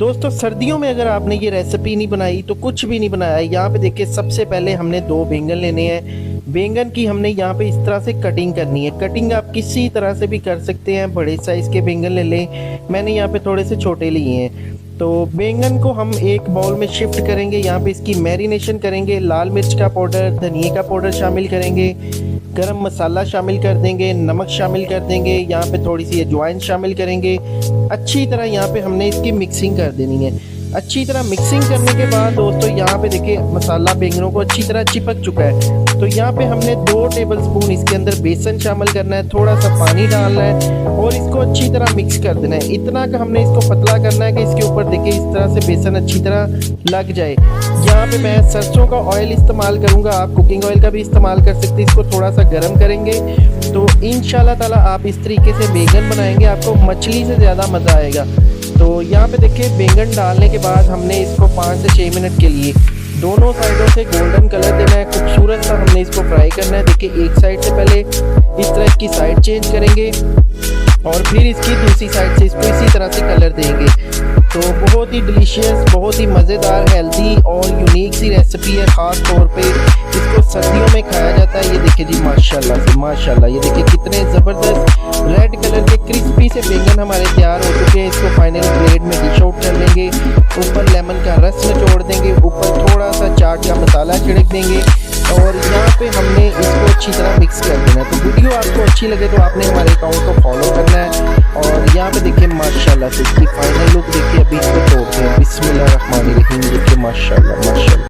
दोस्तों सर्दियों में अगर आपने ये रेसिपी नहीं बनाई तो कुछ भी नहीं बनाया। यहाँ पे देखिए सबसे पहले हमने 2 बैंगन लेने हैं। बैंगन की हमने यहाँ पे इस तरह से कटिंग करनी है। कटिंग आप किसी तरह से भी कर सकते हैं, बड़े साइज़ के बैंगन ले लें, मैंने यहाँ पे थोड़े से छोटे लिए हैं। तो बैंगन को हम एक बाउल में शिफ्ट करेंगे। यहाँ पे इसकी मैरिनेशन करेंगे। लाल मिर्च का पाउडर, धनिया का पाउडर शामिल करेंगे, गरम मसाला शामिल कर देंगे, नमक शामिल कर देंगे, यहाँ पे थोड़ी सी अजवाइन शामिल करेंगे। अच्छी तरह यहाँ पे हमने इसकी मिक्सिंग कर देनी है। अच्छी तरह मिक्सिंग करने के बाद दोस्तों यहाँ पे देखिए मसाला बैंगनों को अच्छी तरह चिपक चुका है। तो यहाँ पे हमने 2 टेबलस्पून इसके अंदर बेसन शामिल करना है, थोड़ा सा पानी डालना है और इसको अच्छी तरह मिक्स कर देना है। इतना का हमने इसको पतला करना है कि इसके ऊपर देखिए इस तरह से बेसन अच्छी तरह लग जाए। यहाँ पे मैं सरसों का ऑयल इस्तेमाल करूँगा, आप कुकिंग ऑयल का भी इस्तेमाल कर सकते हैं। इसको थोड़ा सा गर्म करेंगे तो इंशाल्लाह ताला आप इस तरीके से बैंगन बनाएंगे, आपको मछली से ज़्यादा मज़ा आएगा। तो यहाँ पे देखिए बैंगन डालने के बाद हमने इसको 5 से 6 मिनट के लिए दोनों साइडों से गोल्डन कलर देना है, खूबसूरत सा हमने इसको फ्राई करना है। देखिए एक साइड से पहले इस तरह इसकी साइड चेंज करेंगे और फिर इसकी दूसरी साइड से इसको इसी तरह से कलर देंगे। तो बहुत ही डिलीशियस, बहुत ही मज़ेदार, हेल्दी और यूनिक सी रेसिपी है। ख़ास तौर पे इसको सर्दियों में खाया जाता है। ये देखिए जी माशाल्लाह से माशाल्लाह, ये देखिए कितने ज़बरदस्त रेड कलर के क्रिस्पी से बैंगन हमारे तैयार हो चुके हैं। इसको फाइनल प्लेट में डिश आउट कर लेंगे। ऊपर लेमन का रस निचोड़ देंगे, ऊपर थोड़ा सा चाट का मसाला छिड़क देंगे और यहाँ पे हमने इसको अच्छी तरह मिक्स कर देना है। तो वीडियो आपको अच्छी लगे तो आपने हमारे अकाउंट को फॉलो करना है। और यहाँ पे देखिए माशाल्लाह से इसकी फाइनल लुक देखिए। अभी इसको तोड़ते हैं। बिस्मिल्लाहिर्रहमानिर्रहीम। देखिए माशाल्लाह माशाल्लाह।